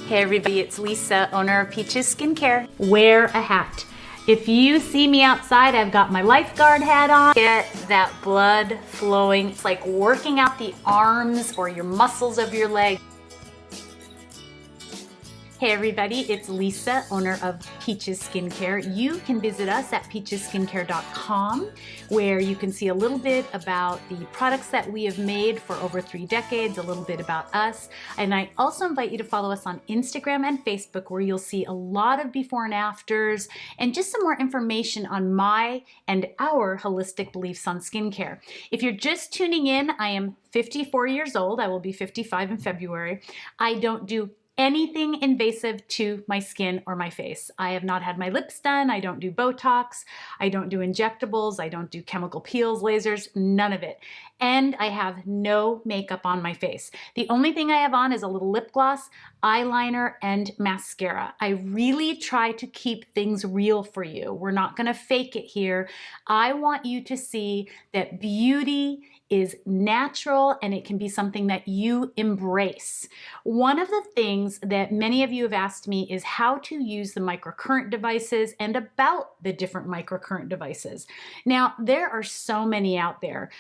Hey everybody, it's Lisa, owner of Peaches Skincare. Wear a hat. If you see me outside, I've got my lifeguard hat on. Get that blood flowing. It's like working out the arms or your muscles of your leg. Hey everybody, it's Lisa, owner of Peaches Skincare. You can visit us at peachesskincare.com, where you can see a little bit about the products that we have made for over 3 decades, a little bit about us. And I also invite you to follow us on Instagram and Facebook, where you'll see a lot of before and afters and just some more information on my and our holistic beliefs on skincare. If you're just tuning in, I am 54 years old. I will be 55 in February. I don't do anything invasive to my skin or my face. I have not had my lips done. I don't do Botox. I don't do injectables. I don't do chemical peels, lasers, none of it. And I have no makeup on my face. The only thing I have on is a little lip gloss, eyeliner, and mascara. I really try to keep things real for you. We're not gonna fake it here. I want you to see that beauty is natural and it can be something that you embrace. One of the things that many of you have asked me is how to use the microcurrent devices and about the different microcurrent devices. Now, there are so many out there.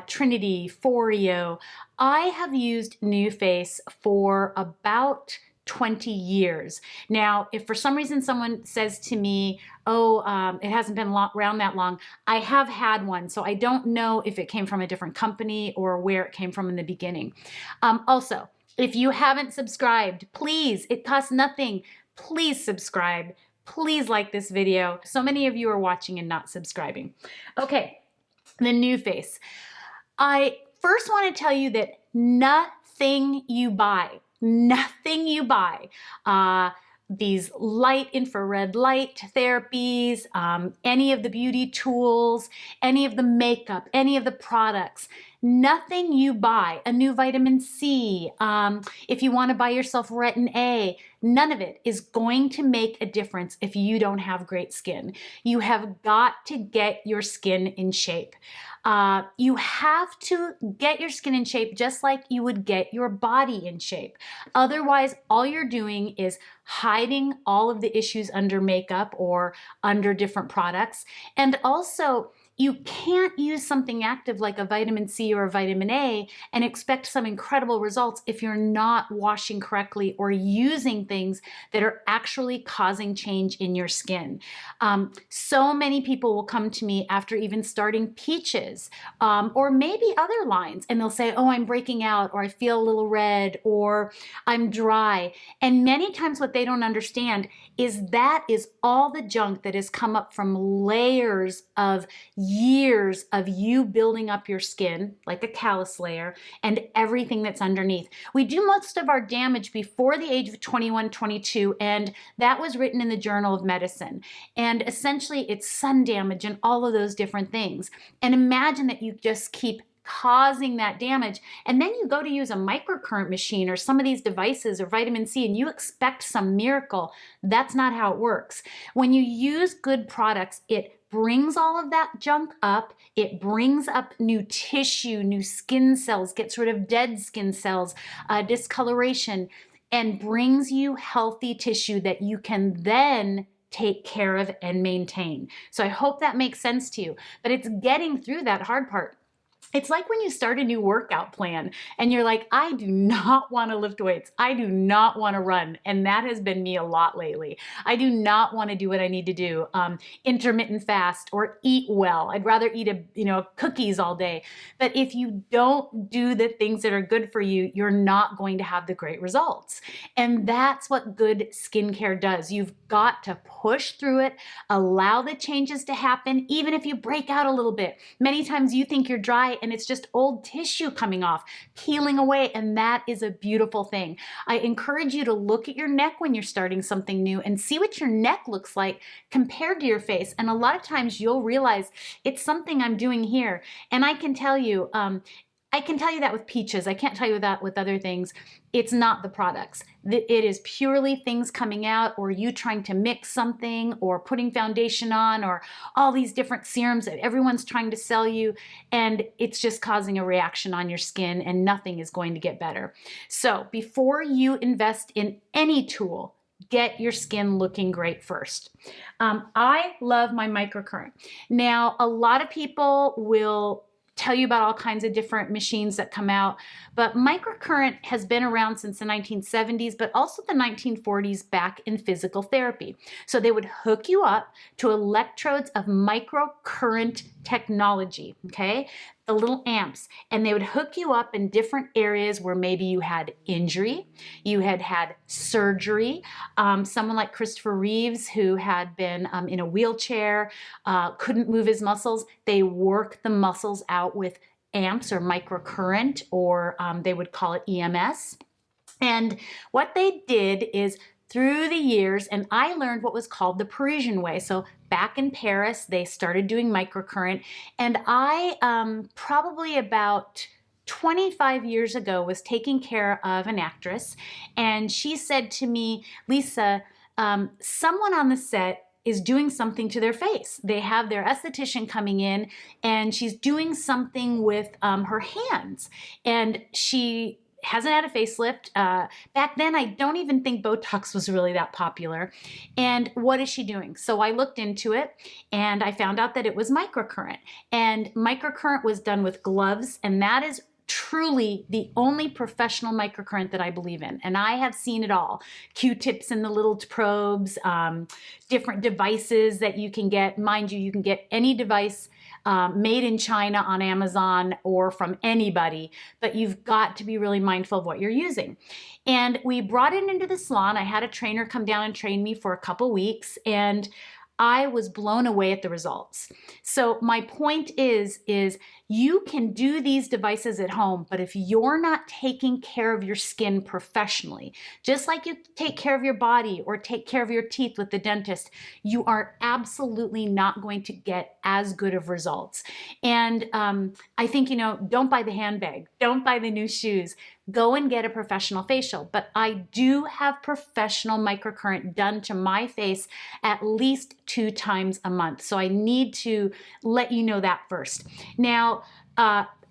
Trinity, Foreo. I have used Nuface for about 20 years. Now, if for some reason someone says to me, it hasn't been around that long, I have had one, so I don't know if it came from a different company or where it came from in the beginning. Also, if you haven't subscribed, please, it costs nothing. Please subscribe. Please like this video. So many of you are watching and not subscribing. Okay, the Nuface. I first want to tell you that nothing you buy, these light infrared light therapies, any of the beauty tools, any of the makeup, any of the products, nothing you buy, a new vitamin C, if you want to buy yourself retin A, none of it is going to make a difference if you don't have great skin. You have got to get your skin in shape. You have to get your skin in shape just like you would get your body in shape. Otherwise, all you're doing is hiding all of the issues under makeup or under different products. And also, you can't use something active like a vitamin C or a vitamin A and expect some incredible results if you're not washing correctly or using things that are actually causing change in your skin. So many people will come to me after even starting Peaches or maybe other lines, and they'll say, oh, I'm breaking out, or I feel a little red, or I'm dry. And many times what they don't understand is that is all the junk that has come up from layers of years of you building up your skin, like a callus layer, and everything that's underneath. We do most of our damage before the age of 21, 22, and that was written in the Journal of Medicine. And essentially, it's sun damage and all of those different things. And imagine that you just keep causing that damage, and then you go to use a microcurrent machine or some of these devices or vitamin C and you expect some miracle. That's not how it works. When you use good products, it brings all of that junk up, it brings up new tissue, new skin cells, gets rid of dead skin cells, discoloration, and brings you healthy tissue that you can then take care of and maintain. So I hope that makes sense to you, but it's getting through that hard part. It's like when you start a new workout plan and you're like, I do not want to lift weights. I do not want to run. And that has been me a lot lately. I do not want to do what I need to do, intermittent fast or eat well. I'd rather eat cookies all day. But if you don't do the things that are good for you, you're not going to have the great results. And that's what good skincare does. You've got to push through it, allow the changes to happen, even if you break out a little bit. Many times you think you're dry and it's just old tissue coming off, peeling away, and that is a beautiful thing. I encourage you to look at your neck when you're starting something new and see what your neck looks like compared to your face. And a lot of times you'll realize it's something I'm doing here. And I can tell you, I can tell you that with peaches. I can't tell you that with other things. It's not the products. It is purely things coming out, or you trying to mix something, or putting foundation on, or all these different serums that everyone's trying to sell you, and it's just causing a reaction on your skin, and nothing is going to get better. So before you invest in any tool, get your skin looking great first. I love my microcurrent. Now, a lot of people will tell you about all kinds of different machines that come out, but microcurrent has been around since the 1970s, but also the 1940s back in physical therapy. So they would hook you up to electrodes of microcurrent technology, okay? The little amps, and they would hook you up in different areas where maybe you had injury, you had surgery. Someone like Christopher Reeves, who had been in a wheelchair, couldn't move his muscles. They work the muscles out with amps or microcurrent, or they would call it EMS. And what they did is, through the years, and I learned what was called the Parisian way. So back in Paris, they started doing microcurrent, and I probably about 25 years ago was taking care of an actress, and she said to me, Lisa, someone on the set is doing something to their face. They have their esthetician coming in, and she's doing something with her hands, and she hasn't had a facelift. Back then, I don't even think Botox was really that popular. And what is she doing? So I looked into it, and I found out that it was microcurrent. And microcurrent was done with gloves, and that is truly the only professional microcurrent that I believe in. And I have seen it all. Q-tips and the little probes, different devices that you can get. Mind you, you can get any device made in China on Amazon or from anybody, but you've got to be really mindful of what you're using. And we brought it into the salon. I had a trainer come down and train me for a couple weeks, and I was blown away at the results. So my point is you can do these devices at home, but if you're not taking care of your skin professionally, just like you take care of your body or take care of your teeth with the dentist, you are absolutely not going to get as good of results. And I think, don't buy the handbag, don't buy the new shoes. Go and get a professional facial. But I do have professional microcurrent done to my face at least 2 times a month. So I need to let you know that first. Now,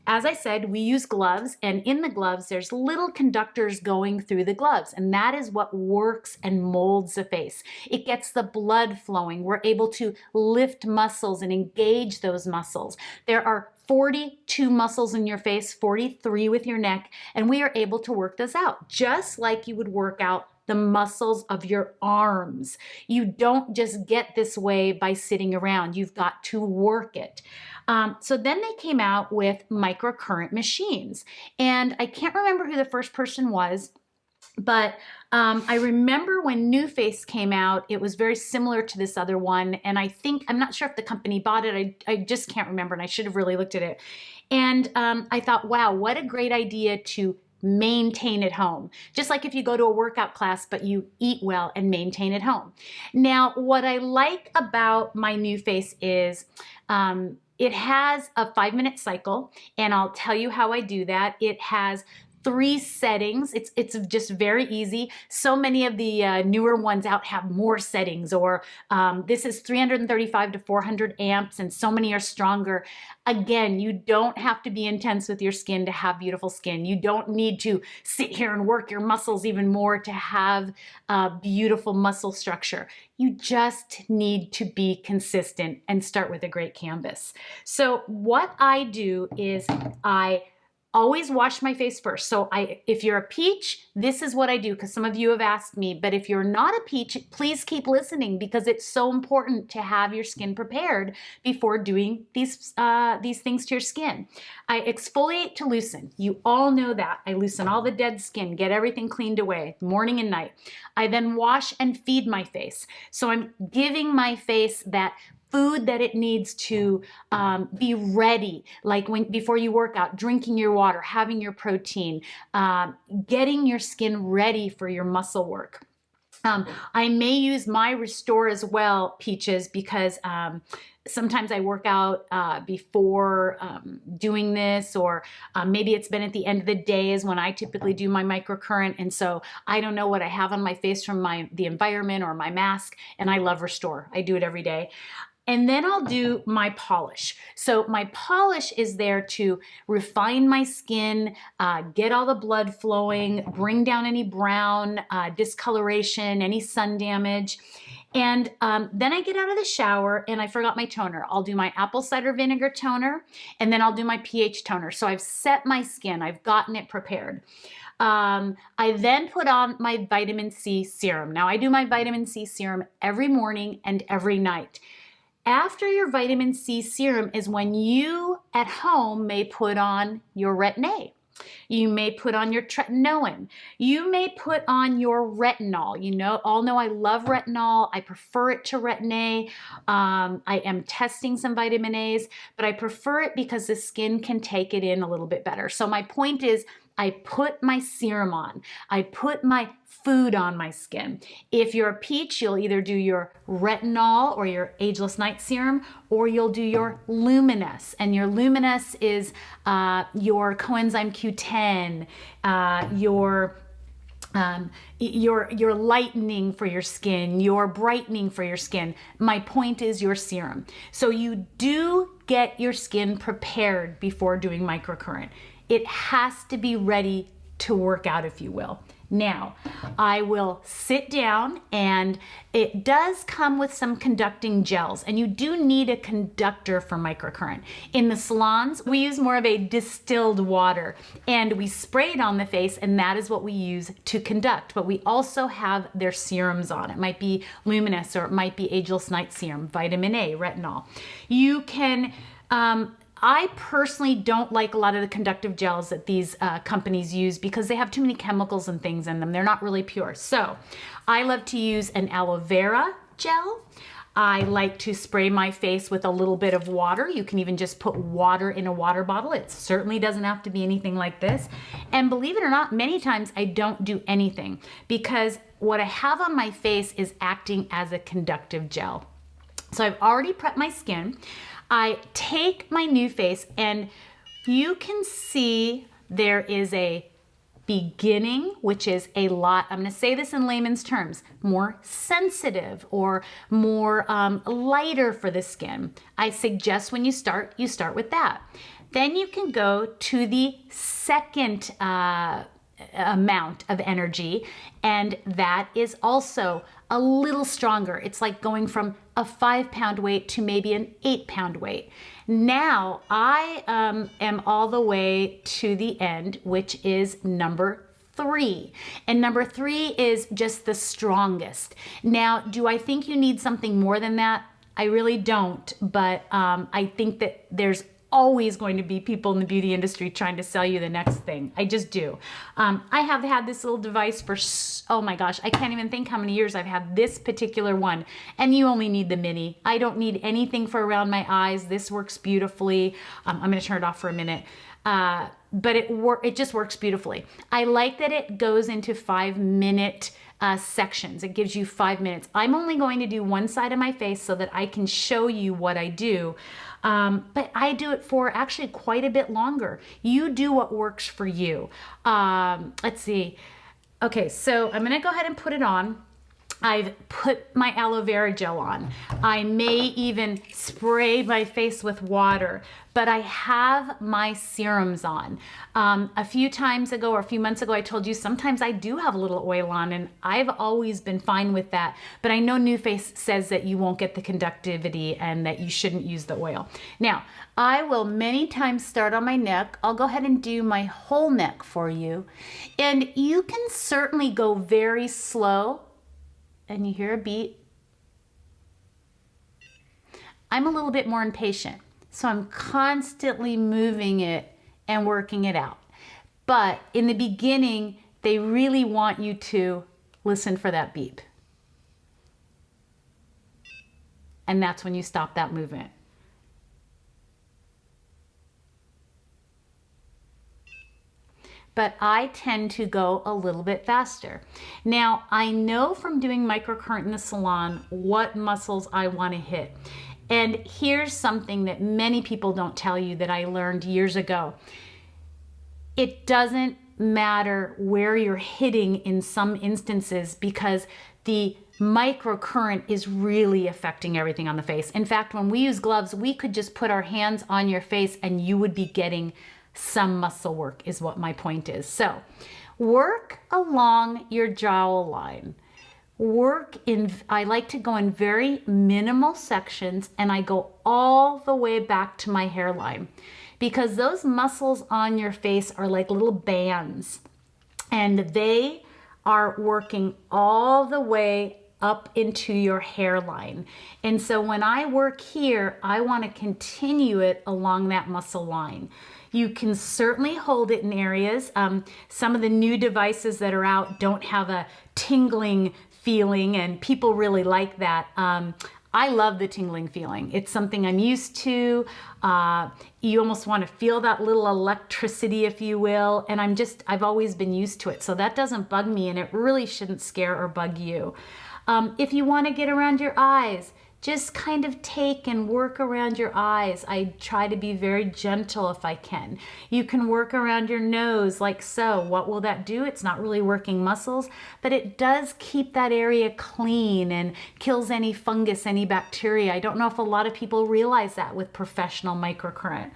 as I said, we use gloves, and in the gloves, there's little conductors going through the gloves, and that is what works and molds the face. It gets the blood flowing. We're able to lift muscles and engage those muscles. There are 42 muscles in your face, 43 with your neck, and we are able to work this out, just like you would work out the muscles of your arms. You don't just get this way by sitting around. You've got to work it. So then they came out with microcurrent machines, and I can't remember who the first person was, but I remember when Nuface came out, it was very similar to this other one. And I'm not sure if the company bought it. I just can't remember, and I should have really looked at it. And I thought, wow, what a great idea to maintain at home. Just like if you go to a workout class, but you eat well and maintain at home. Now, what I like about my Nuface is it has a 5-minute cycle, and I'll tell you how I do that. It has 3 settings. It's just very easy. So many of the newer ones out have more settings, or this is 335 to 400 amps, and so many are stronger. Again, you don't have to be intense with your skin to have beautiful skin. You don't need to sit here and work your muscles even more to have beautiful muscle structure. You just need to be consistent and start with a great canvas. So what I do is I always wash my face first. So if you're a peach, this is what I do, because some of you have asked me. But if you're not a peach, please keep listening, because it's so important to have your skin prepared before doing these things to your skin. I exfoliate to loosen. You all know that. I loosen all the dead skin, get everything cleaned away, morning and night. I then wash and feed my face. So I'm giving my face that food that it needs to be ready, like before you work out, drinking your water, having your protein, getting your skin ready for your muscle work. I may use my Restore as well, Peaches, because sometimes I work out before doing this, or maybe it's been at the end of the day is when I typically do my microcurrent, and so I don't know what I have on my face from the environment or my mask, and I love Restore. I do it every day. And then I'll do my polish. So my polish is there to refine my skin, get all the blood flowing, bring down any brown, discoloration, any sun damage. And then I get out of the shower and I forgot my toner. I'll do my apple cider vinegar toner, and then I'll do my pH toner. So I've set my skin, I've gotten it prepared. I then put on my vitamin C serum. Now I do my vitamin C serum every morning and every night. After your vitamin C serum is when you at home may put on your Retin-A. You may put on your tretinoin. You may put on your retinol. You know, all know I love retinol. I prefer it to Retin-A. I am testing some vitamin A's, but I prefer it because the skin can take it in a little bit better. So my point is, I put my serum on. I put my food on my skin. If you're a peach, you'll either do your retinol or your Ageless Night Serum, or you'll do your Luminous. And your Luminous is your coenzyme Q10, your lightening for your skin, your brightening for your skin. My point is your serum. So you do get your skin prepared before doing microcurrent. It has to be ready to work out, if you will. Now, I will sit down, and it does come with some conducting gels, and you do need a conductor for microcurrent. In the salons, we use more of a distilled water, and we spray it on the face, and that is what we use to conduct. But we also have their serums on. It might be Luminous, or it might be Ageless Night Serum, vitamin A, retinol. You can... I personally don't like a lot of the conductive gels that these companies use because they have too many chemicals and things in them. They're not really pure. So I love to use an aloe vera gel. I like to spray my face with a little bit of water. You can even just put water in a water bottle. It certainly doesn't have to be anything like this. And believe it or not, many times I don't do anything because what I have on my face is acting as a conductive gel. So I've already prepped my skin. I take my Nuface, and you can see there is a beginning, which is a lot, I'm going to say this in layman's terms, more sensitive or more lighter for the skin. I suggest when you start with that. Then you can go to the second amount of energy, and that is also a little stronger. It's like going from a 5-pound weight to maybe an 8-pound weight. Now I am all the way to the end, which is number 3. And number 3 is just the strongest. Now, do I think you need something more than that? I really don't, but I think that there's always going to be people in the beauty industry trying to sell you the next thing. I just do. I have had this little device for, oh my gosh, I can't even think how many years I've had this particular one. And you only need the mini. I don't need anything for around my eyes. This works beautifully. I'm going to turn it off for a minute. But it just works beautifully. I like that it goes into 5-minute sections. It gives you 5 minutes. I'm only going to do one side of my face so that I can show you what I do. But I do it for actually quite a bit longer. You do what works for you. Let's see. Okay, so I'm gonna go ahead and put it on. I've put my aloe vera gel on. I may even spray my face with water, but I have my serums on. A few times ago or a few months ago, I told you sometimes I do have a little oil on, and I've always been fine with that. But I know Nuface says that you won't get the conductivity and that you shouldn't use the oil. Now, I will many times start on my neck. I'll go ahead and do my whole neck for you. And you can certainly go very slow. And you hear a beat. I'm a little bit more impatient, so I'm constantly moving it and working it out. But in the beginning, they really want you to listen for that beep. And that's when you stop that movement. but I tend to go a little bit faster. Now, I know from doing microcurrent in the salon what muscles I want to hit. And here's something that many people don't tell you that I learned years ago. It doesn't matter where you're hitting in some instances because the microcurrent is really affecting everything on the face. In fact, when we use gloves, we could just put our hands on your face and you would be getting some muscle work, is what my point is. So work along your jawline. I like to go in very minimal sections, and I go all the way back to my hairline because those muscles on your face are like little bands, and they are working all the way up into your hairline. And so when I work here, I want to continue it along that muscle line. You can certainly hold it in areas. Some of the new devices that are out don't have a tingling feeling, and people really like that. I love the tingling feeling. It's something I'm used to. You almost want to feel that little electricity, if you will, and I've always been used to it. So that doesn't bug me, and it really shouldn't scare or bug you. If you want to get around your eyes, just kind of take and work around your eyes. I try to be very gentle if I can. You can work around your nose like so. What will that do? It's not really working muscles, but it does keep that area clean and kills any fungus, any bacteria. I don't know if a lot of people realize that with professional microcurrent.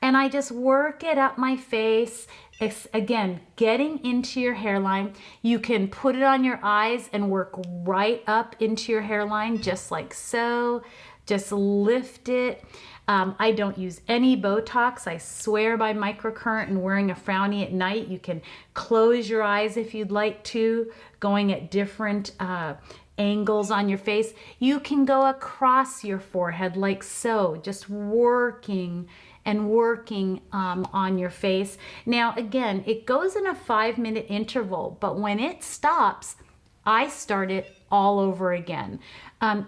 And I just work it up my face. It's, again, getting into your hairline. You can put it on your eyes and work right up into your hairline, just like so. Just lift it. I don't use any Botox. I swear by microcurrent and wearing a frowny at night. You can close your eyes if you'd like to, going at different angles on your face. You can go across your forehead like so, just working and working on your face. Now, again, it goes in a 5-minute interval, but when it stops, I start it all over again.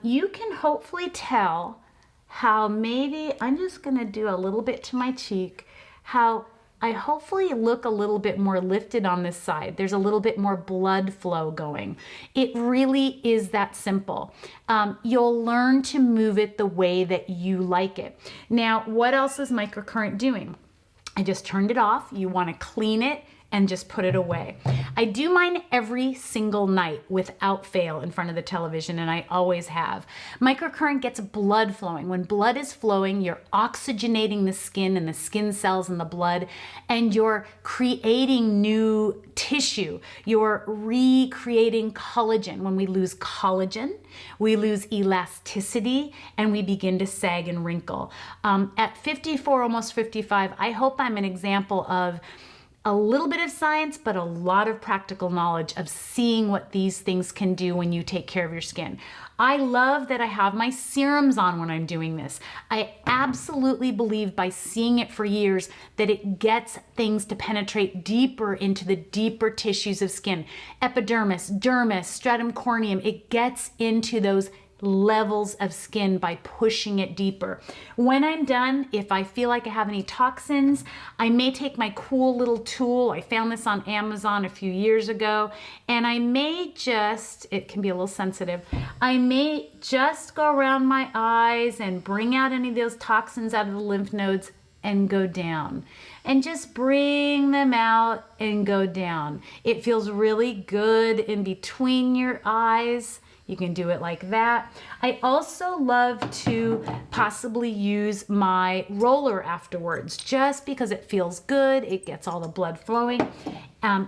You can hopefully tell how maybe I'm just gonna do a little bit to my cheek, how I hopefully look a little bit more lifted on this side. There's a little bit more blood flow going. It really is that simple. You'll learn to move it the way that you like it. Now, what else is microcurrent doing? I just turned it off. You want to clean it and just put it away. I do mine every single night without fail in front of the television, and I always have. Microcurrent gets blood flowing. When blood is flowing, you're oxygenating the skin and the skin cells in the blood, and you're creating new tissue. You're recreating collagen. When we lose collagen, we lose elasticity, and we begin to sag and wrinkle. At 54, almost 55, I hope I'm an example of a little bit of science, but a lot of practical knowledge of seeing what these things can do when you take care of your skin. I love that I have my serums on when I'm doing this. I absolutely believe by seeing it for years that it gets things to penetrate deeper into the deeper tissues of skin. Epidermis, dermis, stratum corneum, it gets into those levels of skin by pushing it deeper. When I'm done, if I feel like I have any toxins, I may take my cool little tool. I found this on Amazon a few years ago, and I may just, it can be a little sensitive, I may just go around my eyes and bring out any of those toxins out of the lymph nodes and go down. And just bring them out and go down. It feels really good in between your eyes. You can do it like that. I also love to possibly use my roller afterwards, just because it feels good. It gets all the blood flowing.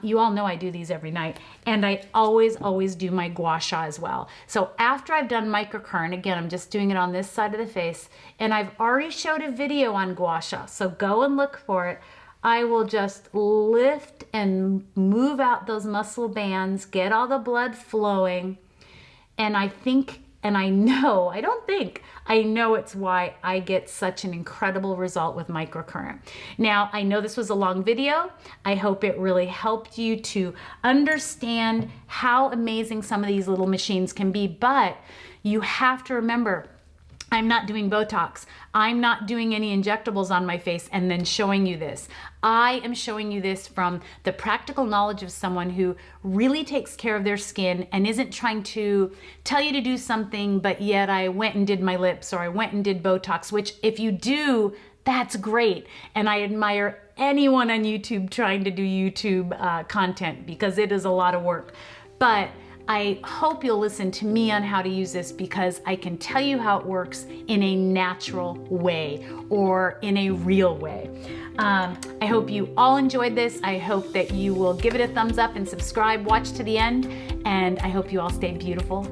You all know I do these every night, and I always do my gua sha as well. So after I've done microcurrent, again, I'm just doing it on this side of the face, and I've already showed a video on gua sha, so go and look for it. I will just lift and move out those muscle bands, get all the blood flowing. And I think, and I know, I don't think, I know it's why I get such an incredible result with microcurrent. Now, I know this was a long video. I hope it really helped you to understand how amazing some of these little machines can be, but you have to remember, I'm not doing Botox. I'm not doing any injectables on my face and then showing you this. I am showing you this from the practical knowledge of someone who really takes care of their skin and isn't trying to tell you to do something, but yet I went and did my lips or I went and did Botox, which if you do, that's great. And I admire anyone on YouTube trying to do YouTube content because it is a lot of work. But I hope you'll listen to me on how to use this because I can tell you how it works in a natural way or in a real way. I hope you all enjoyed this. I hope that you will give it a thumbs up and subscribe, watch to the end, and I hope you all stay beautiful.